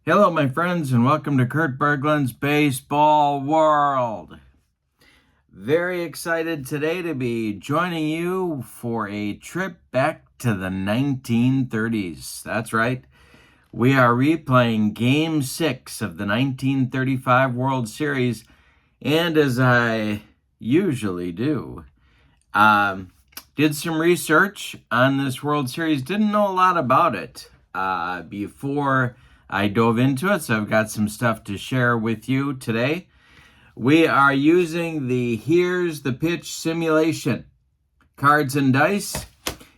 Hello, my friends, and welcome to Kurt Berglund's Baseball World. Very excited today to be joining you for a trip back to the 1930s. That's right. We are replaying Game 6 of the 1935 World Series, and as I usually do, did some research on this World Series. Didn't know a lot about it before I dove into it, so I've got some stuff to share with you today. We are using the Here's the Pitch simulation, cards and dice.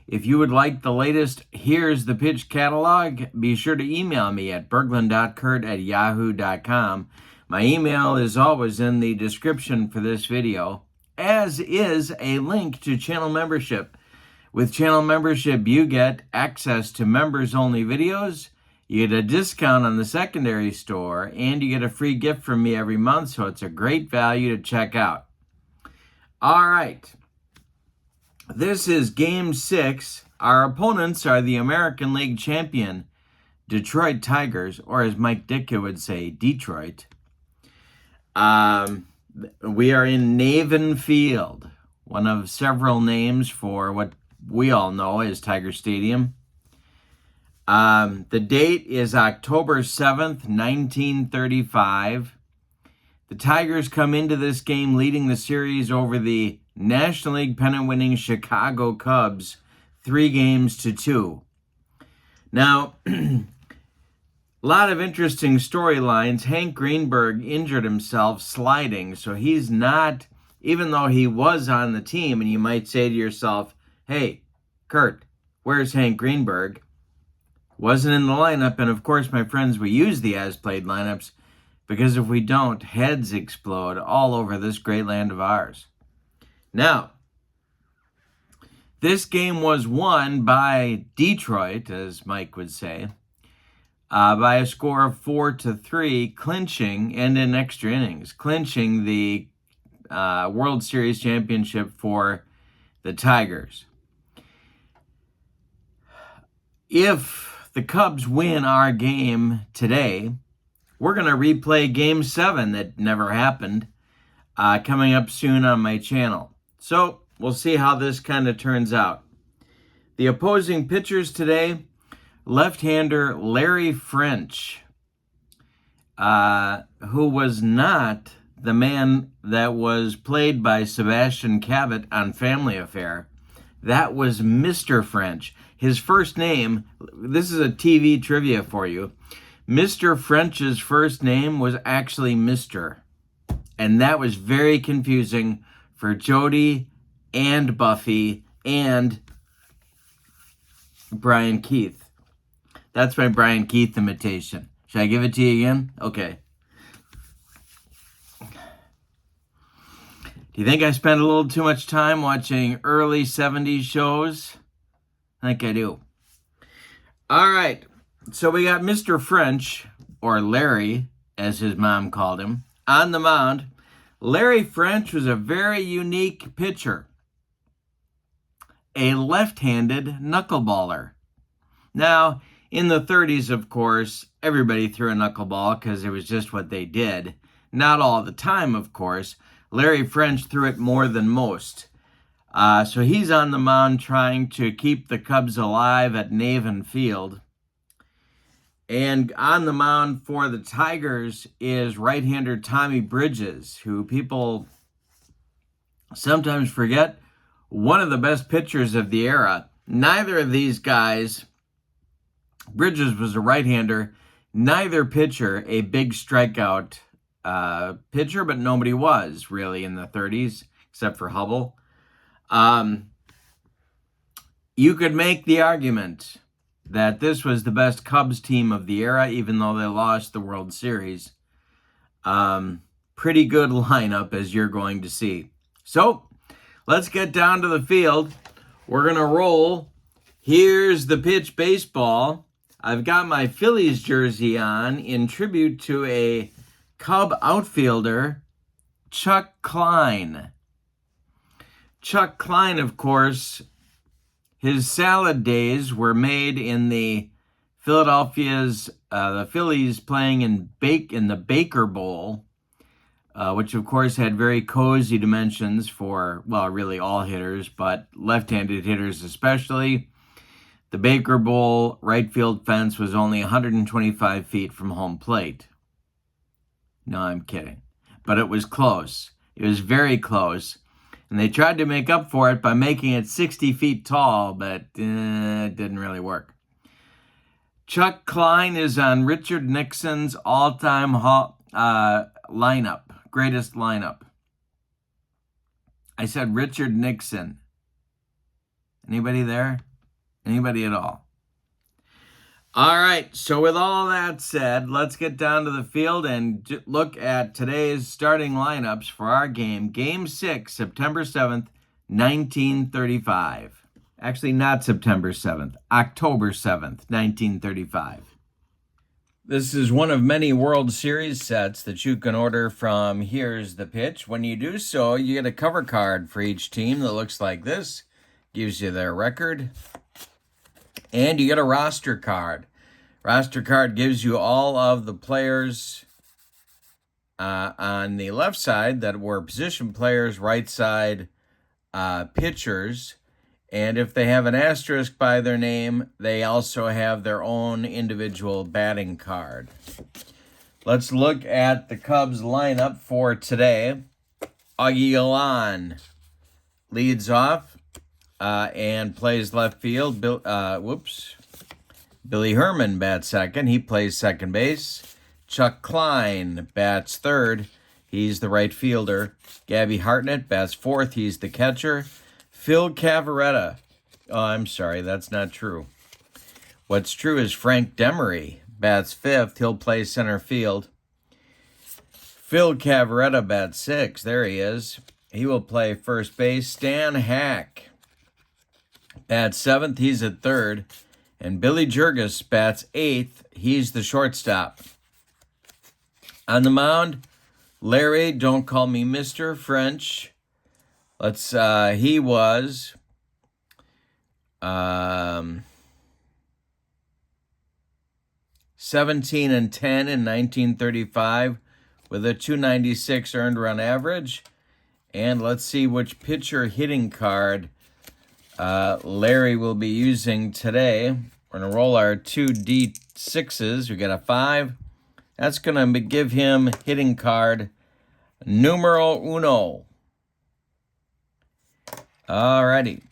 If you would like the latest Here's the Pitch catalog, be sure to email me at berglund.kurt@yahoo.com. My email is always in the description for this video, as is a link to channel membership. With channel membership, you get access to members-only videos, you get a discount on the secondary store, and you get a free gift from me every month, so it's a great value to check out. All right. This is Game 6. Our opponents are the American League champion, Detroit Tigers, or as Mike Ditka would say, Detroit. We are in Navin Field, one of several names for what we all know as Tiger Stadium. The date is October 7th, 1935. The Tigers come into this game leading the series over the National League pennant-winning Chicago Cubs 3-2. Now, a lot of interesting storylines. Hank Greenberg injured himself sliding, so he's not, even though he was on the team, and you might say to yourself, hey, Kurt, where's Hank Greenberg? Wasn't in the lineup, and of course, my friends, we use the as-played lineups because if we don't, heads explode all over this great land of ours. Now, this game was won by Detroit, as Mike would say, by a score of 4-3, clinching, and in extra innings, clinching the World Series championship for the Tigers. If the Cubs win our game today, we're going to replay Game 7 that never happened, coming up soon on my channel. So we'll see how this kind of turns out. The opposing pitchers today, left-hander Larry French, who was not the man that was played by Sebastian Cabot on Family Affair. That was Mr. French. His first name, this is a TV trivia for you, Mr. French's first name was actually Mr. And that was very confusing for Jody and Buffy and Brian Keith. That's my Brian Keith imitation. Should I give it to you again? Okay. Do you think I spent a little too much time watching early 70s shows? I think I do. All right. So we got Mr. French, or Larry, as his mom called him, on the mound. Larry French was a very unique pitcher. A left-handed knuckleballer. Now, in the 30s, of course, everybody threw a knuckleball because it was just what they did. Not all the time, of course. Larry French threw it more than most. So he's on the mound trying to keep the Cubs alive at Navin Field. And on the mound for the Tigers is right-hander Tommy Bridges, who people sometimes forget, one of the best pitchers of the era. Neither of these guys, Bridges was a right-hander, neither pitcher a big strikeout pitcher, but nobody was really in the 30s, except for Hubble. You could make the argument that this was the best Cubs team of the era, even though they lost the World Series. Pretty good lineup, as you're going to see. So, let's get down to the field. We're going to roll. Here's the pitch baseball. I've got my Phillies jersey on in tribute to a Cub outfielder, Chuck Klein. Chuck Klein, of course, his salad days were made in the Philadelphia's the Phillies playing in the Baker Bowl, which of course had very cozy dimensions for, well, really all hitters, but left-handed hitters especially. The Baker Bowl right field fence was only 125 feet from home plate. No, I'm kidding. But it was close. It was very close. And they tried to make up for it by making it 60 feet tall, but it didn't really work. Chuck Klein is on Richard Nixon's all-time lineup, greatest lineup. I said Richard Nixon. Anybody there? Anybody at all? All right, so with all that said, let's get down to the field and look at today's starting lineups for our game. Game 6, September 7th, 1935. Actually, not September 7th, October 7th, 1935. This is one of many World Series sets that you can order from Here's the Pitch. When you do so, you get a cover card for each team that looks like this. Gives you their record. And you get a roster card. Roster card gives you all of the players on the left side that were position players, right side pitchers. And if they have an asterisk by their name, they also have their own individual batting card. Let's look at the Cubs lineup for today. Augie Galan leads off and plays left field. Billy Herman bats second. He plays second base. Chuck Klein bats third. He's the right fielder. Gabby Hartnett bats fourth. He's the catcher. Phil Cavarretta. Oh, I'm sorry. That's not true. What's true is Frank Demery bats fifth. He'll play center field. Phil Cavarretta bats sixth. There he is. He will play first base. Stan Hack bats seventh. He's at third. And Billy Jurgis bats eighth. He's the shortstop. On the mound, Larry, don't call me Mr. French. He was 17 and 10 in 1935 with a 296 earned run average. And let's see which pitcher hitting card Larry will be using today. We're going to roll our 2 D6s. We got a 5. That's going to give him hitting card numero uno. Alrighty.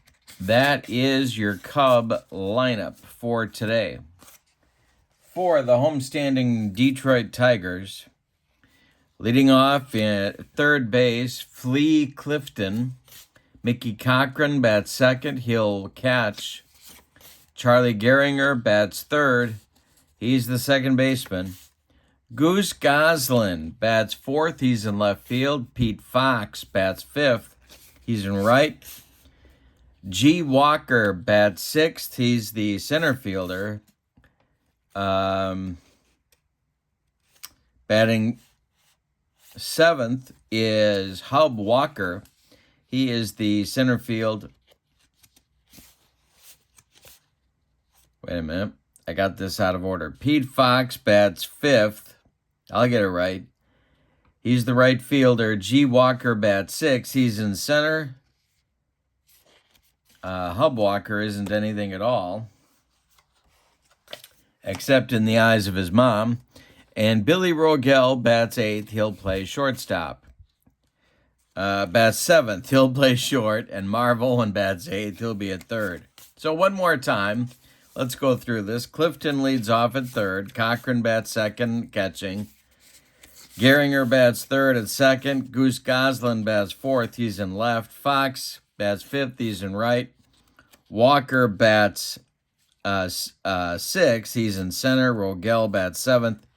That is your Cub lineup for today. For the homestanding Detroit Tigers, leading off at third base, Flea Clifton. Mickey Cochran bats second. He'll catch. Charlie Gehringer bats third. He's the second baseman. Goose Goslin bats fourth. He's in left field. Pete Fox bats fifth. He's in right. G. Walker bats sixth. He's the center fielder. Batting seventh is Hub Walker. He is the center field. Wait a minute. I got this out of order. Pete Fox bats fifth. I'll get it right. He's the right fielder. G. Walker bats sixth. He's in center. Hub Walker isn't anything at all, except in the eyes of his mom. And Billy Rogel bats eighth. He'll play shortstop. Bats seventh. He'll play short. And Marv Owen bats eighth. He'll be at third. So one more time. Let's go through this. Clifton leads off at third. Cochran bats second, catching. Gehringer bats third at second. Goose Goslin bats fourth. He's in left. Fox bats fifth. He's in right. Walker bats sixth. He's in center. Rogel bats seventh.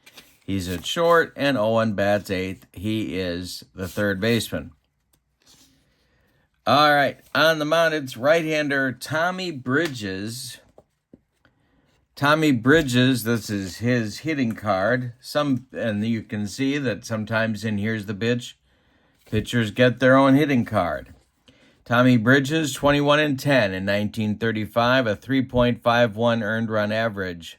He's at short. And Owen bats eighth. He is the third baseman. All right. On the mound, it's right-hander Tommy Bridges. Tommy Bridges, this is his hitting card. And you can see that sometimes in Here's the Pitch, pitchers get their own hitting card. Tommy Bridges, 21 and 10 in 1935, a 3.51 earned run average.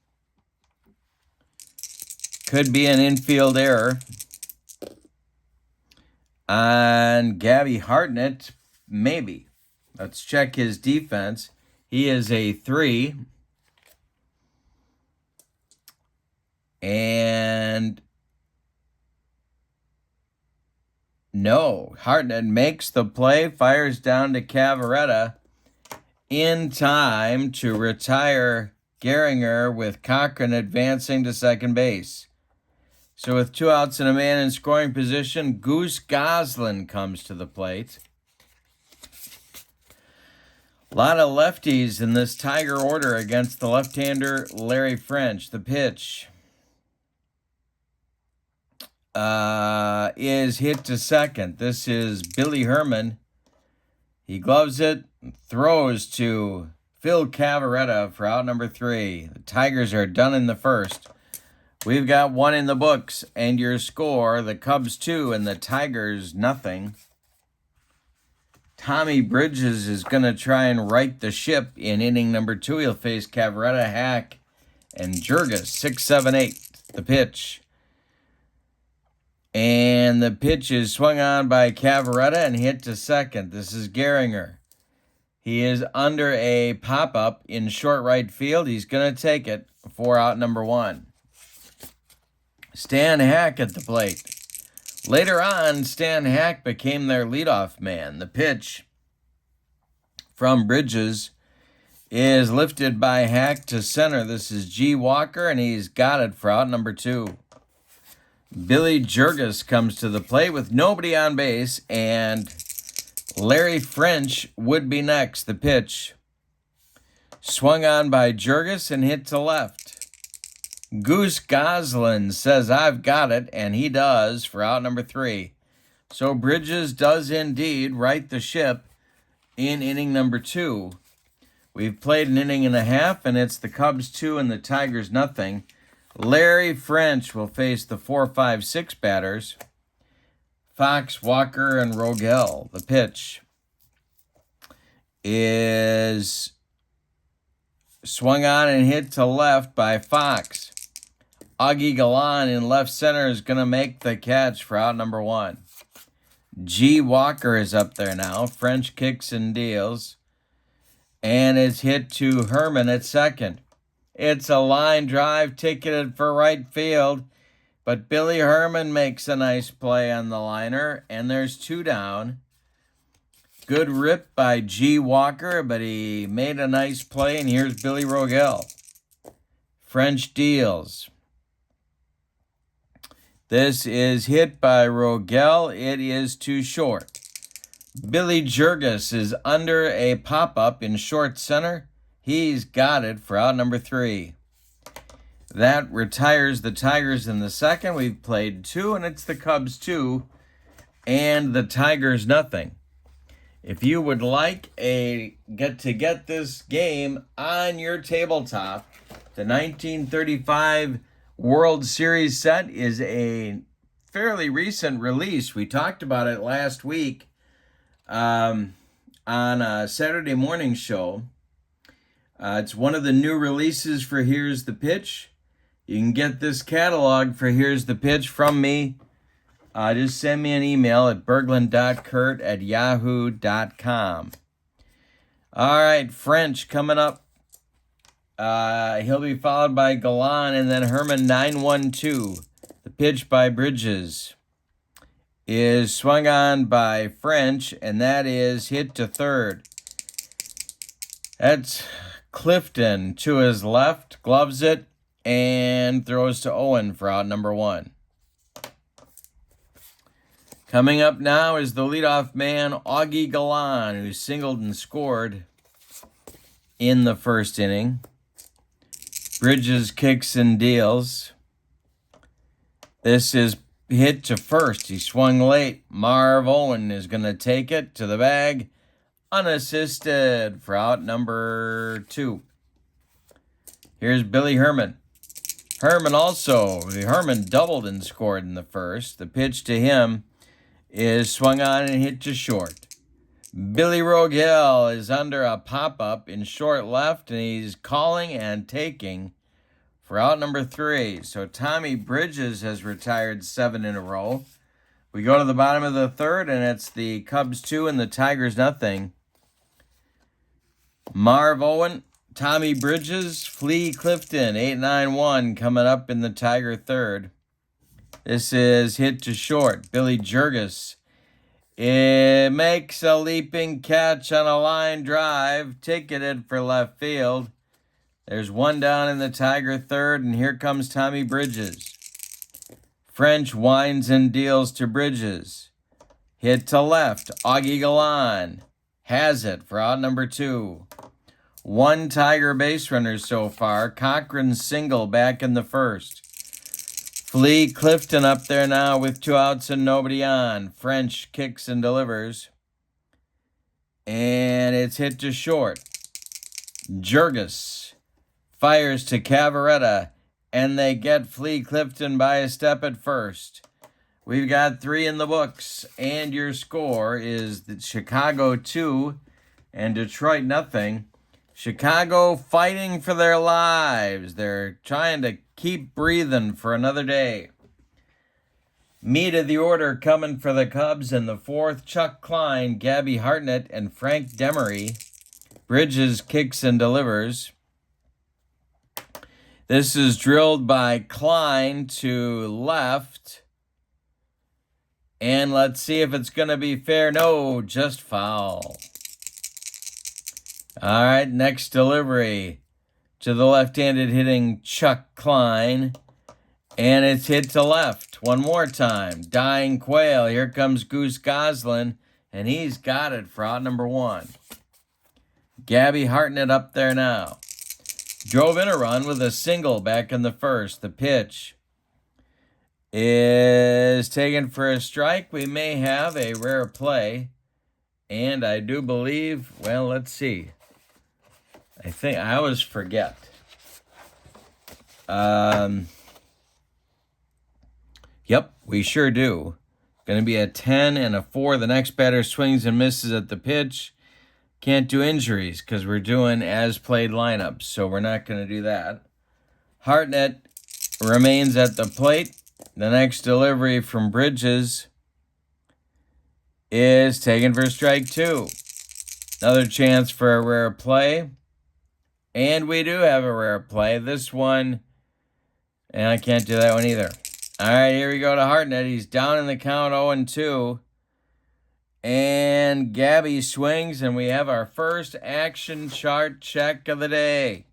Could be an infield error on Gabby Hartnett, maybe. Let's check his defense. He is a 3. And no, Hartnett makes the play, fires down to Cavaretta in time to retire Gehringer with Cochran advancing to second base. So with 2 outs and a man in scoring position, Goose Goslin comes to the plate. A lot of lefties in this Tiger order against the left-hander Larry French. The pitch is hit to second. This is Billy Herman. He gloves it, throws to Phil Cavaretta for out number 3. The Tigers are done in the first. We've got 1 in the books, and your score, the Cubs 2 and the Tigers nothing. Tommy Bridges is going to try and right the ship in inning number 2. He'll face Cavaretta, Hack, and Jurgis. 6, 7, 8. The pitch. And the pitch is swung on by Cavaretta and hit to second. This is Gehringer. He is under a pop-up in short right field. He's going to take it for out number 1. Stan Hack at the plate. Later on, Stan Hack became their leadoff man. The pitch from Bridges is lifted by Hack to center. This is G. Walker, and he's got it for out number 2. Billy Jurgis comes to the plate with nobody on base, and Larry French would be next. The pitch swung on by Jurgis and hit to left. Goose Goslin says, I've got it, and he does for out number 3. So Bridges does indeed right the ship in inning number 2. We've played an inning and a half, and it's the Cubs 2 and the Tigers nothing. Larry French will face the 4, 5, 6 batters. Fox, Walker, and Rogel. The pitch is swung on and hit to left by Fox. Augie Galan in left center is going to make the catch for out number 1. G. Walker is up there now. French kicks and deals. And is hit to Herman at second. It's a line drive ticketed for right field. But Billy Herman makes a nice play on the liner. And there's 2 down. Good rip by G. Walker, but he made a nice play. And here's Billy Rogel. French deals. This is hit by Rogel. It is too short. Billy Jurgis is under a pop-up in short center. He's got it for out number 3. That retires the Tigers in the second. We've played 2, and it's the Cubs 2 and the Tigers nothing. If you would like get this game on your tabletop, the 1935 World Series set is a fairly recent release. We talked about it last week on a Saturday morning show. It's one of the new releases for Here's the Pitch. You can get this catalog for Here's the Pitch from me. Just send me an email at berglund.kurt@yahoo.com. All right, French coming up. He'll be followed by Galan and then Herman 9-1-2. The pitch by Bridges is swung on by French, and that is hit to third. That's Clifton to his left, gloves it, and throws to Owen for out number 1. Coming up now is the leadoff man, Augie Galan, who singled and scored in the first inning. Bridges kicks and deals. This is hit to first. He swung late. Marv Owen is going to take it to the bag unassisted for out number 2. Here's Billy Herman. Herman doubled and scored in the first. The pitch to him is swung on and hit to short. Billy Rogel is under a pop-up in short left, and he's calling and taking for out number 3. So Tommy Bridges has retired 7 in a row. We go to the bottom of the 3rd, and it's the Cubs 2 and the Tigers nothing. Marv Owen, Tommy Bridges, Flea Clifton, 8-9-1 coming up in the Tiger 3rd. This is hit to short. Billy Jurgis. It makes a leaping catch on a line drive, ticketed for left field. There's one down in the Tiger 3rd, and here comes Tommy Bridges. French winds and deals to Bridges. Hit to left. Augie Galan has it for out number 2. 1 Tiger base runner so far. Cochran's single back in the 1st. Flea Clifton up there now with 2 outs and nobody on. French kicks and delivers. And it's hit to short. Jurgis fires to Cavaretta, and they get Flea Clifton by a step at first. We've got 3 in the books, and your score is the Chicago 2 and Detroit nothing. Chicago fighting for their lives. They're trying to keep breathing for another day. Meat of the order coming for the Cubs in the 4th. Chuck Klein, Gabby Hartnett, and Frank Demery. Bridges kicks and delivers. This is drilled by Klein to left. And let's see if it's going to be fair. No, just foul. All right, next delivery to the left-handed hitting Chuck Klein. And it's hit to left one more time. Dying Quail. Here comes Goose Goslin, and he's got it for out number 1. Gabby Hartnett up there now. Drove in a run with a single back in the 1st. The pitch is taken for a strike. We may have a rare play. And I do believe, well, let's see. I always forget. Yep, we sure do. Going to be a 10 and a 4. The next batter swings and misses at the pitch. Can't do injuries because we're doing as-played lineups, so we're not going to do that. Hartnett remains at the plate. The next delivery from Bridges is taken for strike 2. Another chance for a rare play. And we do have a rare play. This one, and I can't do that one either. All right, here we go to Hartnett. He's down in the count 0-2. And Gabby swings, and we have our first action chart check of the day.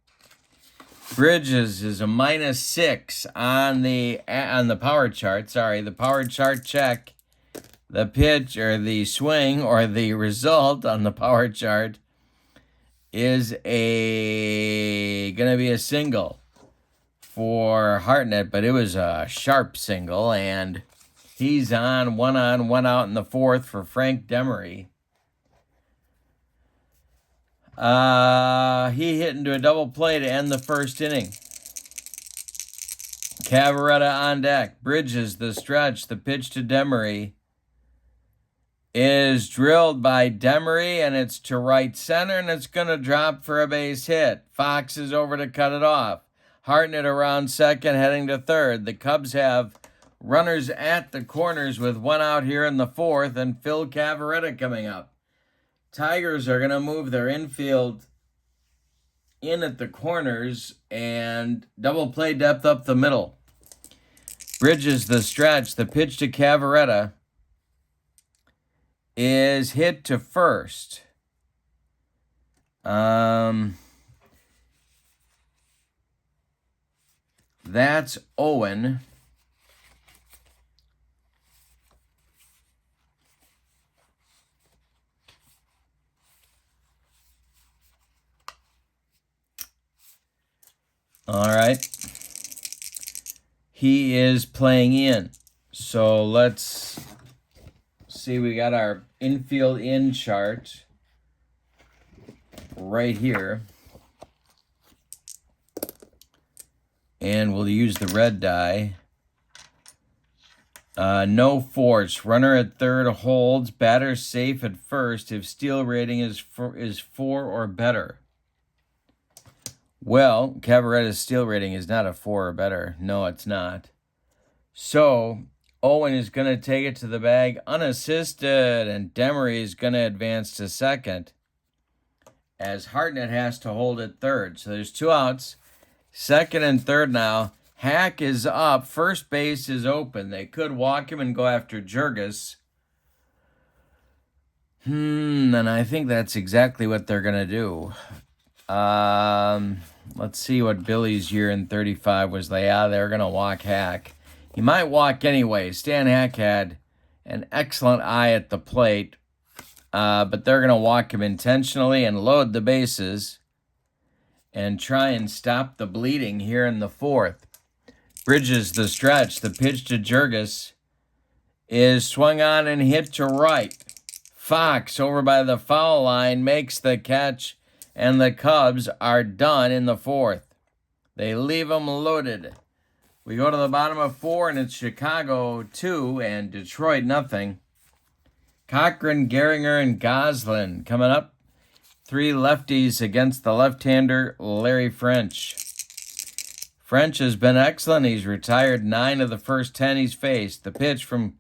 Bridges is a -6 on the power chart. Sorry, the power chart check. The pitch or the swing or the result on the power chart is gonna be a single for Hartnett, but it was a sharp single, and he's on, one out in the 4th for Frank Demery. He hit into a double play to end the 1st inning. Cavaretta on deck. Bridges the stretch. The pitch to Demery is drilled by Demery, and it's to right center, and it's going to drop for a base hit. Fox is over to cut it off. Hartnett around second, heading to 3rd. The Cubs have runners at the corners with 1 out here in the 4th, and Phil Cavaretta coming up. Tigers are going to move their infield in at the corners and double play depth up the middle. Bridges the stretch. The pitch to Cavaretta is hit to first. That's Owen. All right. He is playing in. So let's see. We got our infield in chart right here. And we'll use the red die. No force. Runner at 3rd holds. Batter safe at 1st if steal rating is 4 or better. Well, Cavaretta's steal rating is not a 4 or better. No, it's not. So Owen is going to take it to the bag unassisted, and Demery is going to advance to second, as Hartnett has to hold it third. So there's 2 outs. Second and third now. Hack is up. First base is open. They could walk him and go after Jurgis. And I think that's exactly what they're going to do. Let's see what Billy's year in 35 was. They're going to walk Hack. He might walk anyway. Stan Hack had an excellent eye at the plate, but they're going to walk him intentionally and load the bases and try and stop the bleeding here in the fourth. Bridges the stretch. The pitch to Jurgis is swung on and hit to right. Fox over by the foul line makes the catch, and the Cubs are done in the fourth. They leave them loaded. We go to the bottom of 4, and it's Chicago 2 and Detroit nothing. Cochran, Gehringer, and Goslin coming up. 3 lefties against the left-hander, Larry French. French has been excellent. He's retired 9 of the first 10 he's faced. The pitch from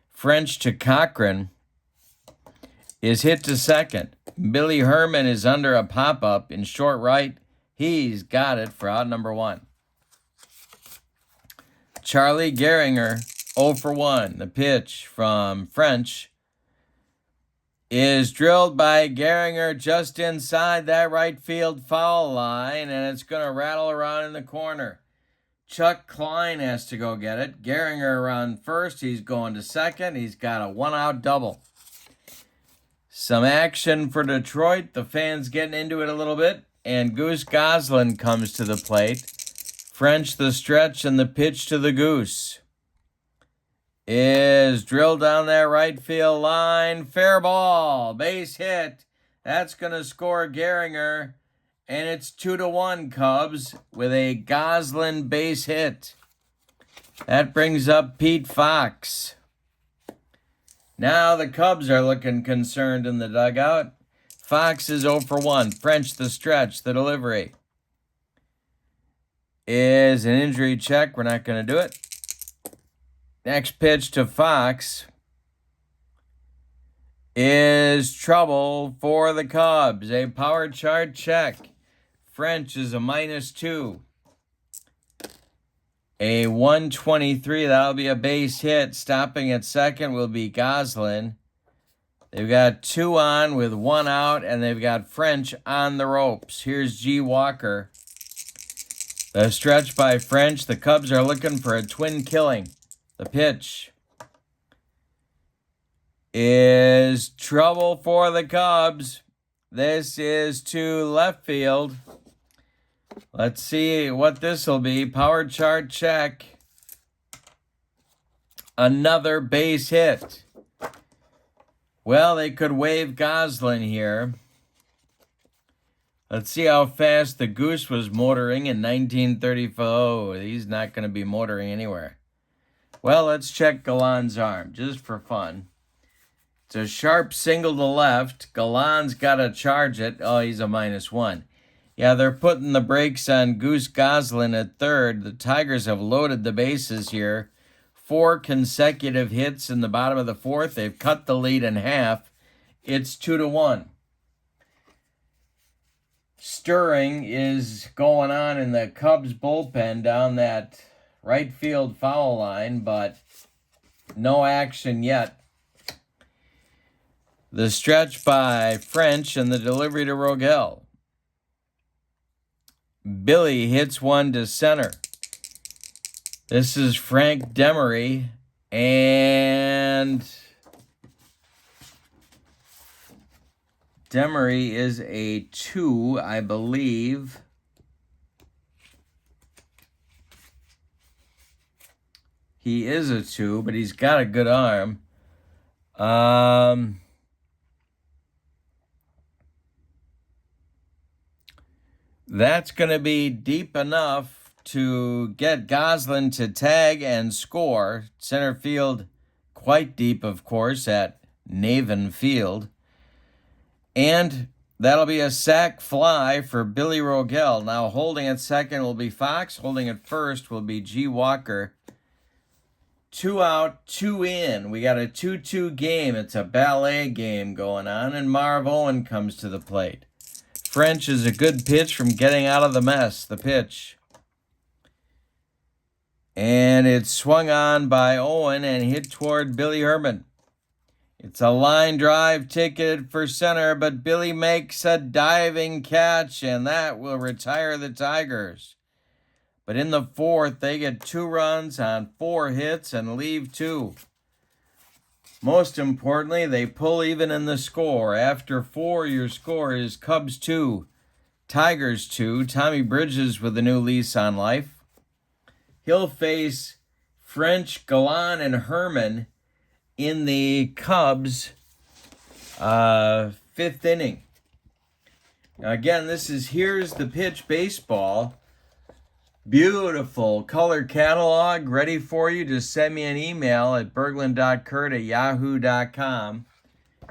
French to Cochran is hit to second. Billy Herman is under a pop-up in short right. He's got it for out number 1. Charlie Gehringer, 0 for 1. The pitch from French is drilled by Gehringer just inside that right field foul line, and it's going to rattle around in the corner. Chuck Klein has to go get it. Gehringer around first. He's going to second. He's got a 1-out double. Some action for Detroit. The fans getting into it a little bit, and Goose Goslin comes to the plate. French the stretch, and the pitch to the Goose is drilled down that right field line. Fair ball. Base hit. That's going to score Gehringer, and it's 2-1 Cubs with a Goslin base hit. That brings up Pete Fox. Now the Cubs are looking concerned in the dugout. Fox is 0 for 1. French the stretch. The delivery is an injury check. We're not going to do it. Next pitch to Fox is trouble for the Cubs. A power chart check. French is a -2. A 123. That'll be a base hit. Stopping at second will be Goslin. They've got 2 on with 1 out, and they've got French on the ropes. Here's G. Walker. The stretch by French. The Cubs are looking for a twin killing. The pitch is trouble for the Cubs. This is to left field. Let's see what this will be. Power chart check. Another base hit. Well, they could waive Goslin here. Let's see how fast the Goose was motoring in 1934. Oh, he's not going to be motoring anywhere. Well, let's check Galan's arm, just for fun. It's a sharp single to left. Galan's got to charge it. Oh, he's a -1. Yeah, they're putting the brakes on Goose Goslin at third. The Tigers have loaded the bases here. 4 consecutive hits in the bottom of the fourth. They've cut the lead in half. It's 2-1. Stirring is going on in the Cubs bullpen down that right field foul line, but no action yet. The stretch by French and the delivery to Rogel. Billy hits one to center. This is Frank Demery, and Demery is a 2, I believe. He is a 2, but he's got a good arm. That's going to be deep enough to get Goslin to tag and score. Center field quite deep, of course, at Navin Field. And That'll be a sac fly for Billy Rogel. Now holding at second will be Fox. Holding at first will be G. Walker. 2 out, 2 in. We got a 2-2 game. It's a ballet game going on, and Marv Owen comes to the plate. French is a good pitch from getting out of the mess. The pitch. And it's swung on by Owen and hit toward Billy Herman. It's a line drive ticketed for center, but Billy makes a diving catch, and that will retire the Tigers. But in the fourth, they get 2 runs on 4 hits and leave 2. Most importantly, they pull even in the score. After 4, your score is Cubs 2, Tigers 2. Tommy Bridges with a new lease on life. He'll face French, Gallan, and Herman in the Cubs' 5th inning. Now again, this is Here's the Pitch Baseball. Beautiful color catalog ready for you. Just send me an email at berglund.kurt@yahoo.com,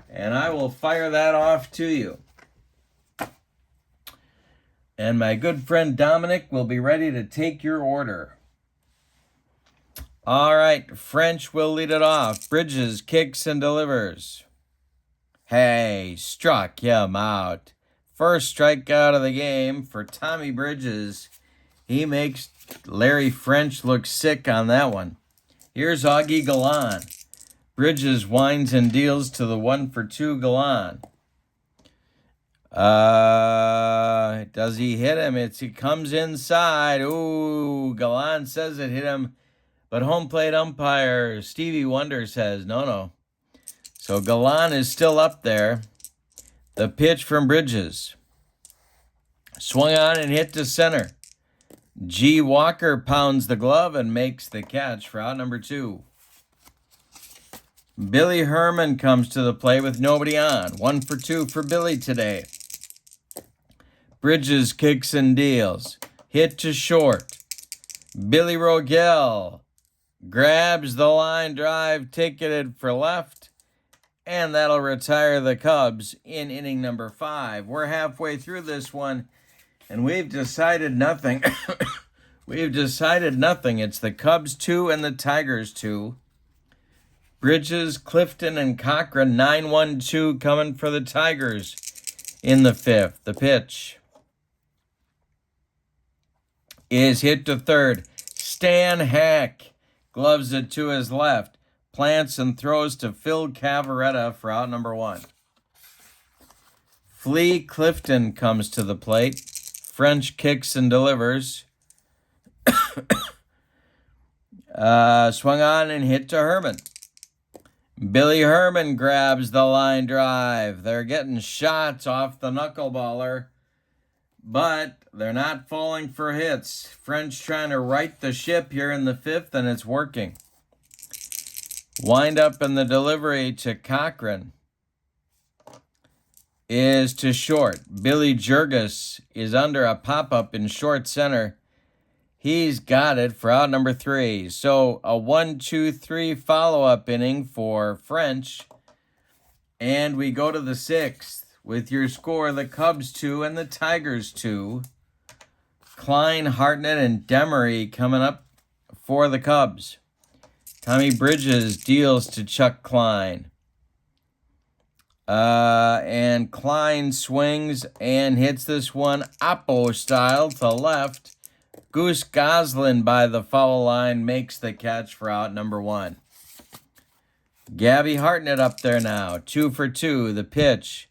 and I will fire that off to you. And my good friend Dominic will be ready to take your order. All right, French will lead it off. Bridges kicks and delivers. Hey, struck him out. First strikeout of the game for Tommy Bridges. He makes Larry French look sick on that one. Here's Augie Gallan. Bridges winds and deals to the 1-for-2 Gallan. Does he hit him? He comes inside. Ooh, Gallan says it hit him. But home plate umpire Stevie Wonder says, no. So Gallan is still up there. The pitch from Bridges. Swung on and hit to center. G. Walker pounds the glove and makes the catch for out number 2. Billy Herman comes to the plate with nobody on. 1-for-2 for Billy today. Bridges kicks and deals. Hit to short. Billy Rogel grabs the line drive ticketed for left, and that'll retire the Cubs in inning number 5. We're halfway through this one, and we've decided nothing. It's the Cubs 2 and the Tigers 2. Bridges, Clifton, and Cochran 9-1-2 coming for the Tigers in the 5th. The pitch is hit to third. Stan Hack gloves it to his left, plants and throws to Phil Cavaretta for out number 1. Flea Clifton comes to the plate. French kicks and delivers. Swung on and hit to Herman. Billy Herman grabs the line drive. They're getting shots off the knuckleballer, but they're not falling for hits. French trying to right the ship here in the 5th, and it's working. Wind up in the delivery to Cochran is to short. Billy Jurgis is under a pop-up in short center. He's got it for out number 3. So a 1-2-3 follow-up inning for French. And we go to the 6th with your score, the Cubs 2 and the Tigers 2. Klein, Hartnett, and Demery coming up for the Cubs. Tommy Bridges deals to Chuck Klein. And Klein swings and hits this one Oppo style to left. Goose Goslin by the foul line makes the catch for out number 1. Gabby Hartnett up there now, 2-for-2. The pitch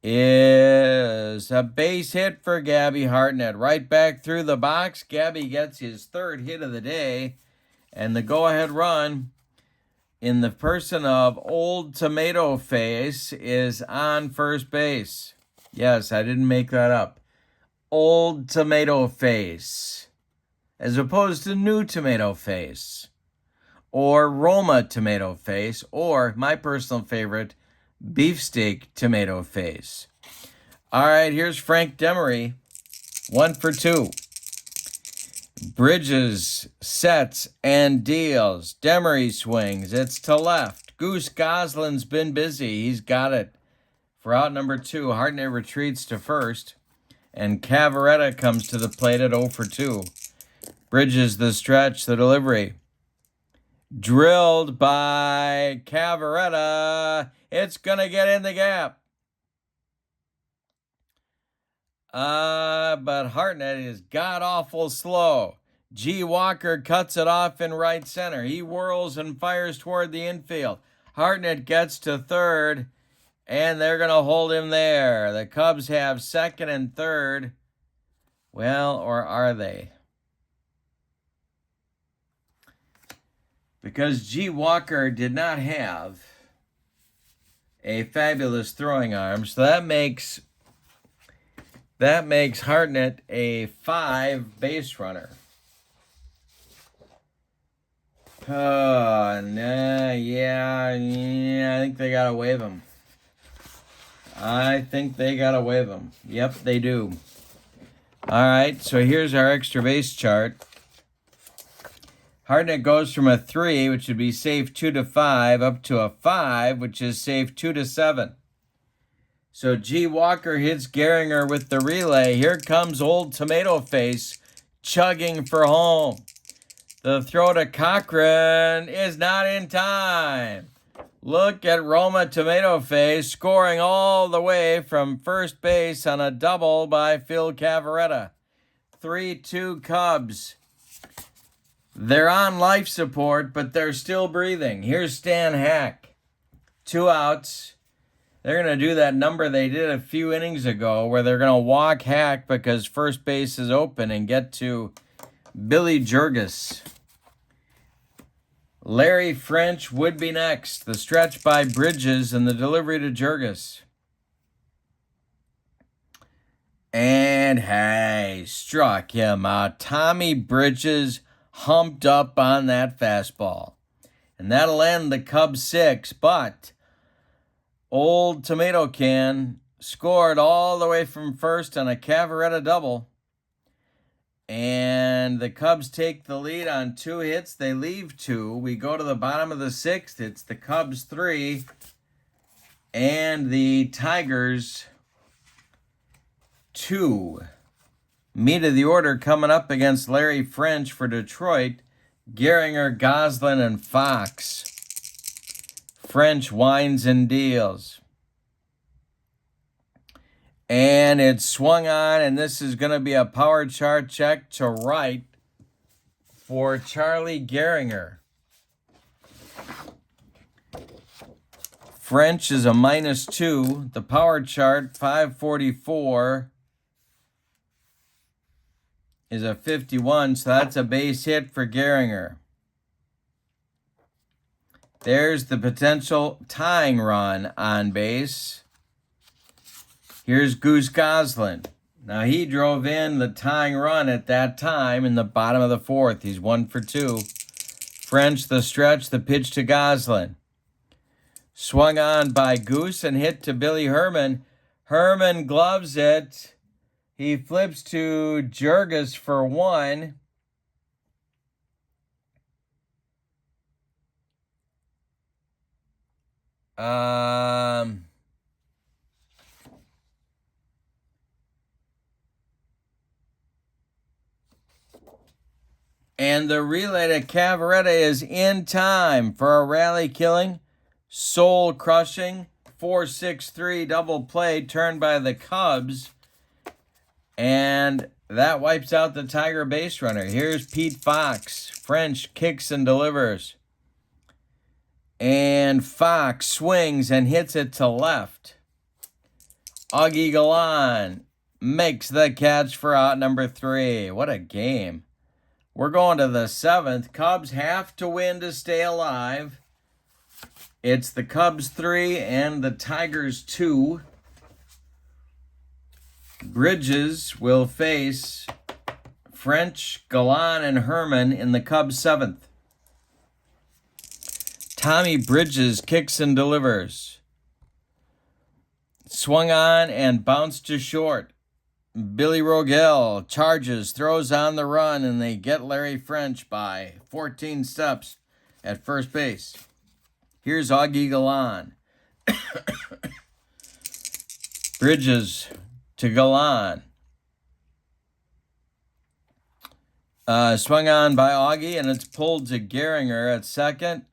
is a base hit for Gabby Hartnett. Right back through the box. Gabby gets his 3rd hit of the day, and the go-ahead run in the person of Old Tomato Face is on first base. Yes, I didn't make that up. Old Tomato Face, as opposed to New Tomato Face, or Roma Tomato Face, or my personal favorite, Beefsteak Tomato Face. All right, here's Frank Demery, 1-for-2. Bridges sets and deals. Demery swings. It's to left. Goose Goslin's been busy. He's got it for out number 2. Hartnett retreats to first, and Cavaretta comes to the plate at 0 for 2. Bridges the stretch, the delivery. Drilled by Cavaretta. It's going to get in the gap. But Hartnett is god-awful slow. G. Walker cuts it off in right center. He whirls and fires toward the infield. Hartnett gets to third, and they're going to hold him there. The Cubs have second and third. Well, or are they? Because G. Walker did not have a fabulous throwing arm, so that makes Hartnett a 5 base runner. Oh, nah, yeah, I think they got to waive him. Yep, they do. All right, so here's our extra base chart. Hartnett goes from a 3, which would be safe 2 to 5, up to a 5, which is safe 2 to 7. So G. Walker hits Gehringer with the relay. Here comes old Tomato Face chugging for home. The throw to Cochran is not in time. Look at Roma Tomato Face scoring all the way from first base on a double by Phil Cavaretta. 3-2 Cubs. They're on life support, but they're still breathing. Here's Stan Hack. 2 outs. They're going to do that number they did a few innings ago where they're going to walk Hack because first base is open and get to Billy Jurgis. Larry French would be next. The stretch by Bridges and the delivery to Jurgis. And hey, struck him out. Tommy Bridges humped up on that fastball. And that'll end the Cubs 6, but old Tomato Can scored all the way from first on a Cavaretta double. And the Cubs take the lead on 2 hits. They leave 2. We go to the bottom of the 6th. It's the Cubs 3 and the Tigers 2. Meat of the order coming up against Larry French for Detroit. Gehringer, Goslin, and Fox. French winds and deals. And it's swung on, and this is going to be a power chart check to right for Charlie Gehringer. French is a -2. The power chart, 544, is a 51, so that's a base hit for Gehringer. There's the potential tying run on base. Here's Goose Goslin. Now, he drove in the tying run at that time in the bottom of the 4th. He's 1 for 2. French, the stretch, the pitch to Goslin. Swung on by Goose and hit to Billy Herman. Herman gloves it. He flips to Jurgis for 1. And the relay to Cavaretta is in time for a rally-killing, soul-crushing, 4-6-3 double play turned by the Cubs. And that wipes out the Tiger base runner. Here's Pete Fox. French kicks and delivers. And Fox swings and hits it to left. Augie Galan makes the catch for out number 3. What a game. We're going to the 7th. Cubs have to win to stay alive. It's the Cubs 3 and the Tigers 2. Bridges will face French, Galan, and Herman in the Cubs 7th. Tommy Bridges kicks and delivers. Swung on and bounced to short. Billy Rogel charges, throws on the run, and they get Larry French by 14 steps at first base. Here's Augie Galan. Bridges to Galan. Swung on by Augie, and it's pulled to Gehringer at second.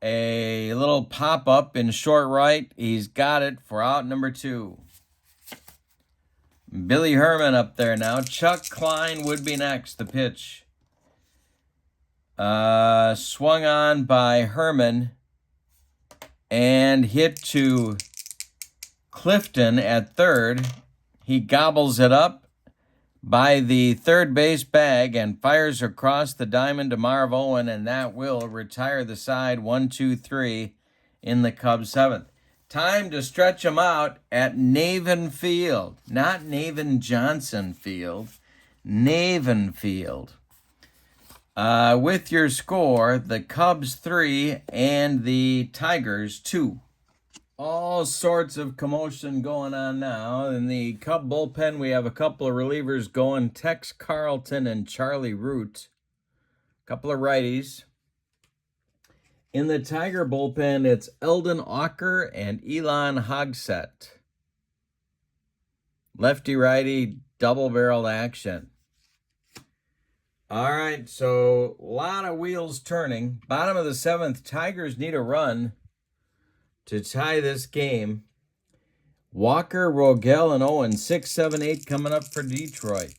A little pop-up in short right. He's got it for out number 2. Billy Herman up there now. Chuck Klein would be next, the pitch. Swung on by Herman and hit to Clifton at third. He gobbles it up by the third base bag and fires across the diamond to Marv Owen, and that will retire the side 1-2-3 in the Cubs' 7th. Time to stretch them out at Navin Field. Not Navin Johnson Field. Navin Field. With your score, the Cubs 3 and the Tigers 2. All sorts of commotion going on now. In the Cub bullpen, we have a couple of relievers going. Tex Carlton and Charlie Root. A couple of righties. In the Tiger bullpen, it's Eldon Ocker and Elon Hogsett. Lefty-righty, double-barreled action. All right, so a lot of wheels turning. Bottom of the 7th, Tigers need a run to tie this game. Walker, Rogel, and Owen, 6, 7, 8 coming up for Detroit.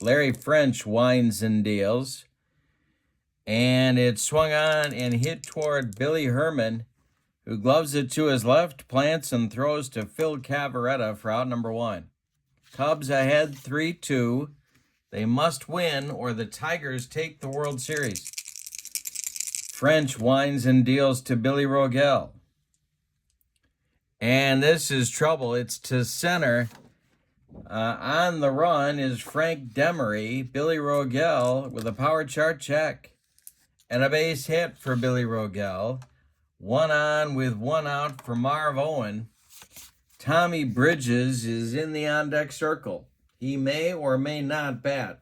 Larry French winds and deals. And it swung on and hit toward Billy Herman, who gloves it to his left, plants and throws to Phil Cavaretta for out number 1. Cubs ahead 3-2. They must win or the Tigers take the World Series. French winds and deals to Billy Rogel. And this is trouble. It's to center. On the run is Frank Demery. Billy Rogel with a power chart check. And a base hit for Billy Rogel. 1 on with 1 out for Marv Owen. Tommy Bridges is in the on-deck circle. He may or may not bat.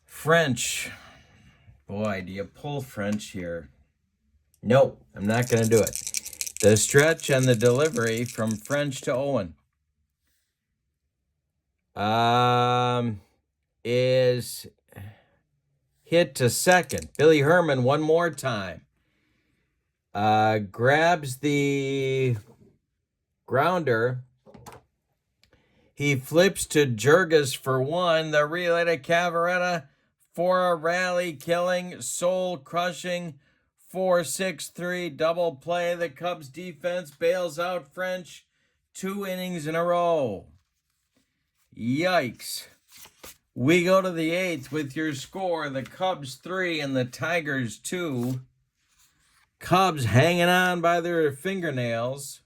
French. Boy, do you pull French here? No, I'm not going to do it. The stretch and the delivery from French to Owen is hit to second. Billy Herman one more time. Grabs the grounder. He flips to Jurgis for 1. The relay to Cavaretta for a rally-killing, soul-crushing 4-6-3 double play. The Cubs defense bails out French 2 innings in a row. Yikes. We go to the 8th with your score. The Cubs 3 and the Tigers 2. Cubs hanging on by their fingernails.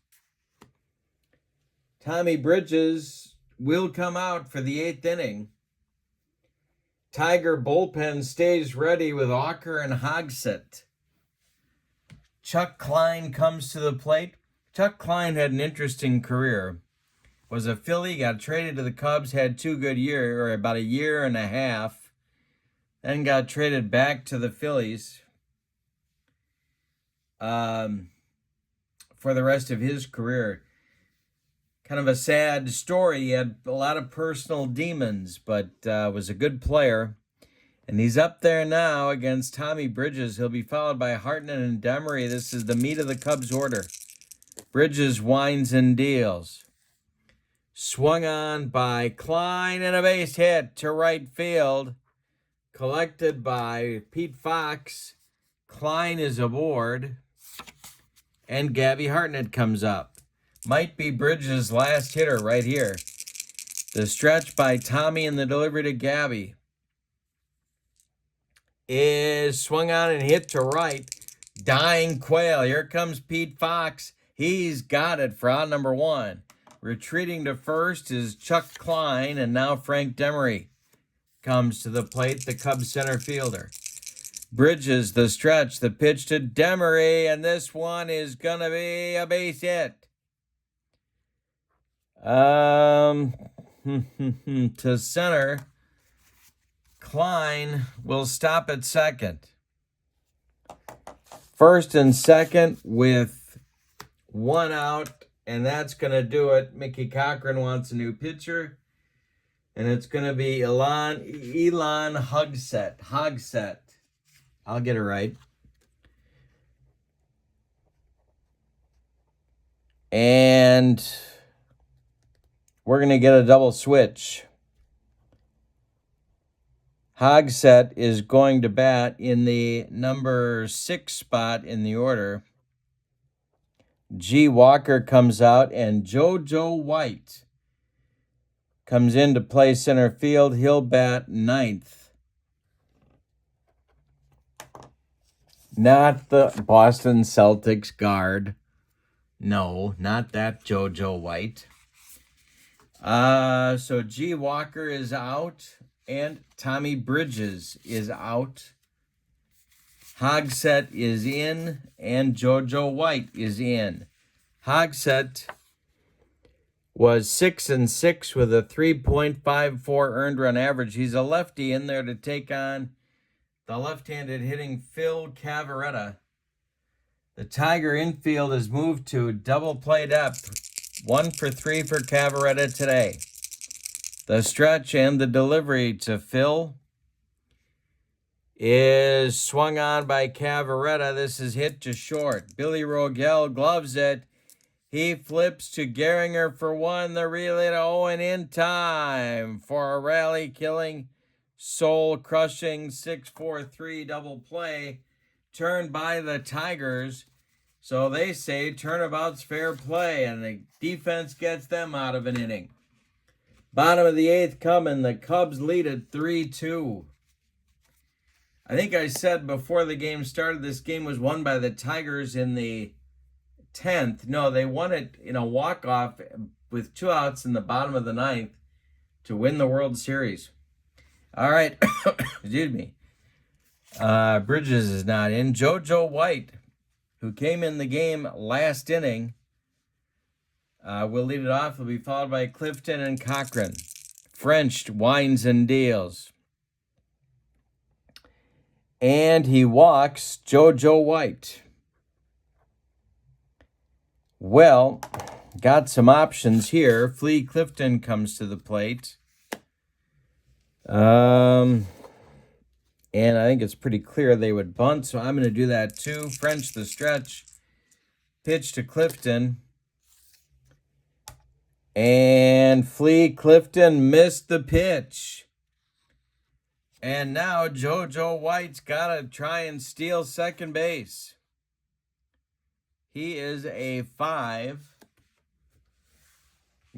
Tommy Bridges will come out for the 8th inning. Tiger bullpen stays ready with Ocker and Hogsett. Chuck Klein comes to the plate. Chuck Klein had an interesting career. Was a Philly, got traded to the Cubs, had 2 good years, or about a year and a half. Then got traded back to the Phillies for the rest of his career. Kind of a sad story. He had a lot of personal demons, but was a good player. And he's up there now against Tommy Bridges. He'll be followed by Hartnett and Demery. This is the meat of the Cubs order. Bridges winds and deals. Swung on by Klein and a base hit to right field. Collected by Pete Fox. Klein is aboard. And Gabby Hartnett comes up. Might be Bridges' last hitter right here. The stretch by Tommy and the delivery to Gabby is swung on and hit to right. Dying Quail. Here comes Pete Fox. He's got it for out number 1. Retreating to first is Chuck Klein, and now Frank Demery comes to the plate, the Cubs center fielder. Bridges, the stretch, the pitch to Demery, and this one is going to be a base hit. To center, Klein will stop at second. First and second with 1 out, and that's going to do it. Mickey Cochran wants a new pitcher, and it's going to be Elon Hogsett. I'll get it right. And we're going to get a double switch. Hogsett is going to bat in the number 6 spot in the order. G. Walker comes out, and JoJo White comes in to play center field. He'll bat 9th. Not the Boston Celtics guard. No, not that JoJo White. So G. Walker is out, and Tommy Bridges is out. Hogsett is in, and JoJo White is in. Hogsett was 6-6 with a 3.54 earned run average. He's a lefty in there to take on the left-handed hitting Phil Cavarretta. The Tiger infield has moved to double play depth. 1 for 3 for Cavarretta today. The stretch and the delivery to Phil is swung on by Cavarretta. This is hit to short. Billy Rogel gloves it. He flips to Gehringer for 1. The relay to Owen in time for a rally-killing, soul-crushing 6-4-3 double play turned by the Tigers. So they say turnabout's fair play, and the defense gets them out of an inning. Bottom of the 8th coming. The Cubs lead at 3-2. I think I said before the game started, this game was won by the Tigers in the 10th. No, they won it in a walk-off with 2 outs in the bottom of the 9th to win the World Series. All right. Excuse me. Bridges is not in. JoJo White, who came in the game last inning, will lead it off. Will be followed by Clifton and Cochran. French winds and deals. And he walks JoJo White. Well, got some options here. Flea Clifton comes to the plate. And I think it's pretty clear they would bunt, so I'm going to do that too. French the stretch. Pitch to Clifton. And Flea Clifton missed the pitch. And now JoJo White's got to try and steal second base. He is a 5.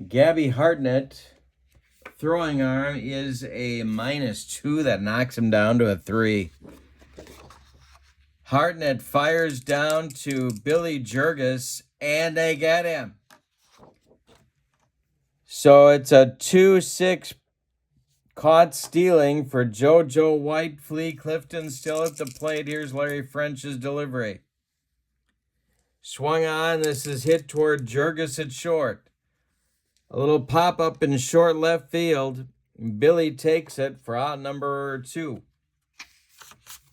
Gabby Hartnett, throwing arm, is a -2. That knocks him down to a 3. Hartnett fires down to Billy Jurgis, and they get him. So it's a 2-6 caught stealing for JoJo White. Flea Clifton still at the plate. Here's Larry French's delivery. Swung on. This is hit toward Jurgis at short. A little pop-up in short left field. Billy takes it for out number 2.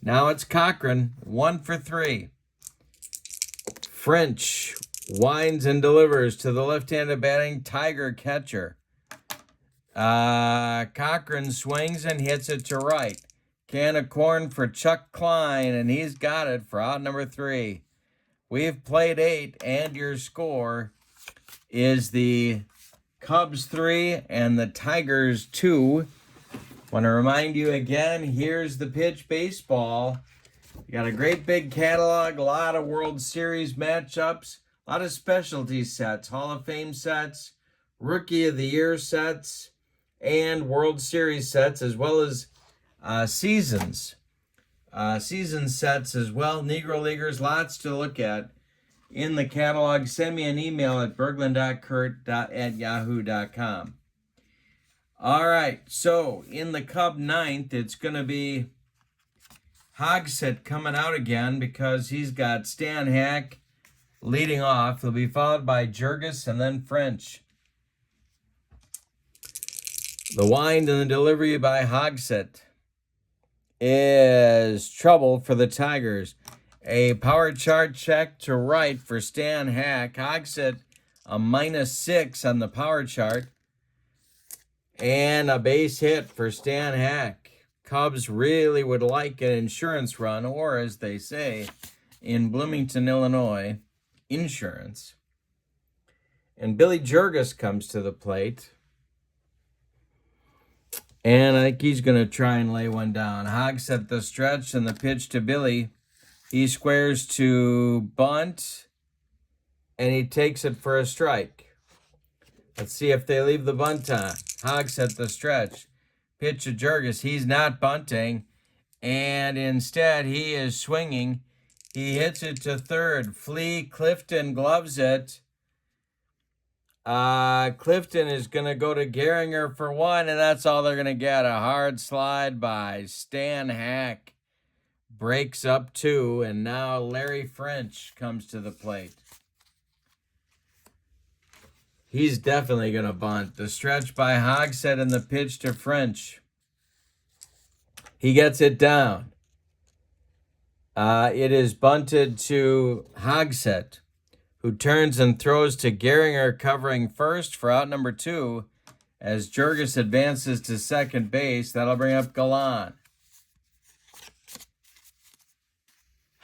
Now it's Cochran, 1 for 3. French winds and delivers to the left-handed batting Tiger catcher. Cochran swings and hits it to right. Can of corn for Chuck Klein, and he's got it for out number 3. We've played 8, and your score is the Cubs 3 and the Tigers 2. Want to remind you again, here's the Pitch Baseball. You got a great big catalog, a lot of World Series matchups, a lot of specialty sets, Hall of Fame sets, Rookie of the Year sets, and World Series sets, as well as seasons. Season sets as well. Negro Leaguers, lots to look at in the catalog. Send me an email at berglund.kurt@yahoo.com. All right, so in the Cub 9th, it's going to be Hogsett coming out again because he's got Stan Hack leading off. He'll be followed by Jurgis and then French. The wind and the delivery by Hogsett is trouble for the Tigers. A power chart check to right for Stan Hack. Hogsett a -6 on the power chart. And a base hit for Stan Hack. Cubs really would like an insurance run, or as they say in Bloomington, Illinois, insurance. And Billy Jurgis comes to the plate. And I think he's going to try and lay one down. Hogsett the stretch and the pitch to Billy. He squares to bunt, and he takes it for a strike. Let's see if they leave the bunt on. Hogsett the stretch. Pitch to Jurgis. He's not bunting, and instead he is swinging. He hits it to third. Flea Clifton gloves it. Clifton is going to go to Gehringer for one, and that's all they're going to get. A hard slide by Stan Hack. Breaks up two, and now Larry French comes to the plate. He's definitely going to bunt. The stretch by Hogsett and the pitch to French. He gets it down. It is bunted to Hogsett, who turns and throws to Gehringer, covering first for out number 2 as Jurgis advances to second base. That'll bring up Galan.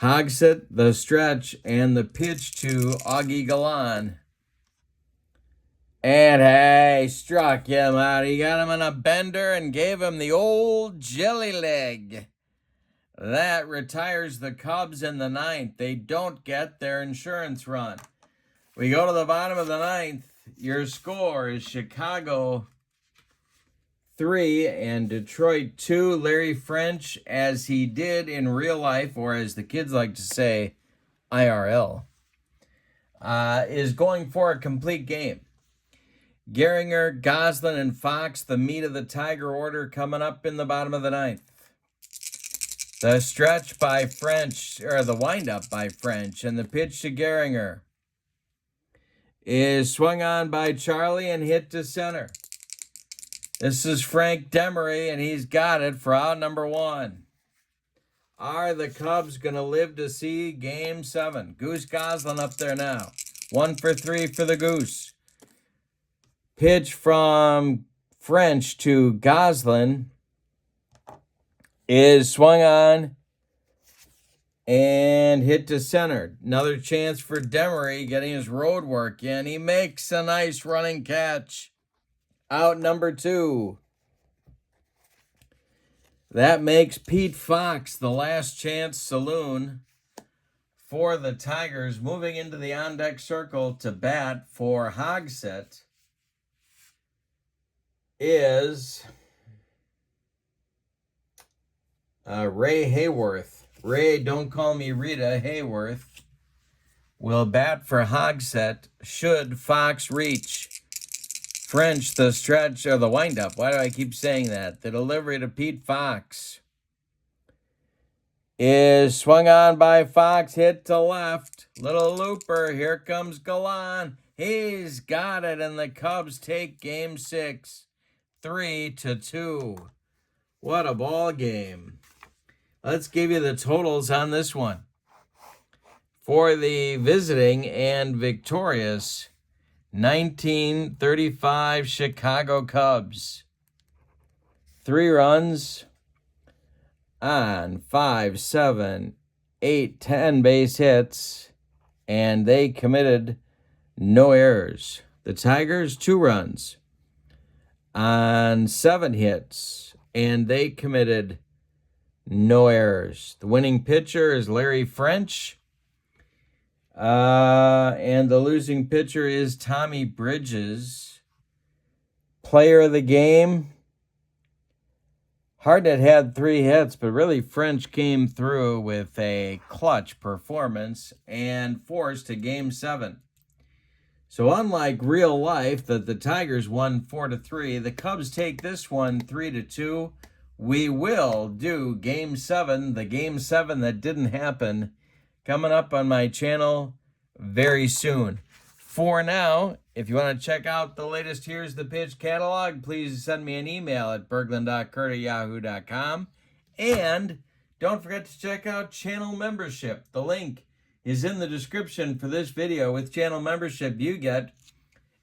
Hogsett, the stretch, and the pitch to Augie Galan. And hey, struck him out. He got him on a bender and gave him the old jelly leg. That retires the Cubs in the 9th. They don't get their insurance run. We go to the bottom of the 9th. Your score is Chicago 3 and Detroit 2. Larry French, as he did in real life, or as the kids like to say, IRL, is going for a complete game. Gehringer, Goslin, and Fox, the meat of the Tiger order, coming up in the bottom of the 9th. The stretch by French, or the windup by French, and the pitch to Gehringer is swung on by Charlie and hit to center. This is Frank Demery, and he's got it for out number 1. Are the Cubs going to live to see Game 7? Goose Goslin up there now. 1 for 3 for the Goose. Pitch from French to Goslin is swung on and hit to center. Another chance for Demery getting his road work in. He makes a nice running catch. Out number 2. That makes Pete Fox the last chance saloon for the Tigers, moving into the on-deck circle to bat for Hogsett is Ray Hayworth. Ray, don't call me Rita, Hayworth will bat for Hogsett should Fox reach. French, the stretch, or the windup. Why do I keep saying that? The delivery to Pete Fox is swung on by Fox, hit to left. Little looper, here comes Galan. He's got it, and the Cubs take Game 6, 3-2. What a ball game. Let's give you the totals on this one. For the visiting and victorious 1935 Chicago Cubs, 3 runs on 5, 7, 8, 10 base hits, and they committed no errors. The Tigers, 2 runs on 7 hits, and they committed no errors. The winning pitcher is Larry French, and the losing pitcher is Tommy Bridges. Player of the game, Hartnett had 3 hits, but really French came through with a clutch performance and forced a Game 7. So unlike real life that the Tigers won 4-3, the Cubs take this one 3-2. We will do Game 7, the Game 7 that didn't happen, coming up on my channel very soon. For now, if you want to check out the latest Here's the Pitch catalog, please send me an email at berglund.kurt@yahoo.com. And Don't forget to check out channel membership. The link is in the description for this video. With channel membership, you get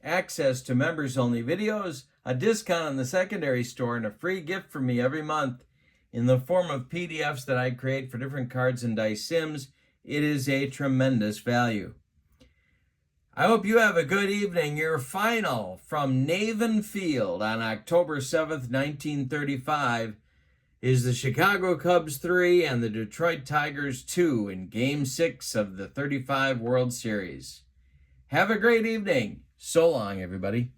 access to members-only videos, a discount on the secondary store, and a free gift from me every month in the form of PDFs that I create for different cards and dice sims. It is a tremendous value. I hope you have a good evening. Your final from Navin Field on October 7th, 1935 is the Chicago Cubs 3 and the Detroit Tigers 2 in Game 6 of the 35 World Series. Have a great evening. So long, everybody.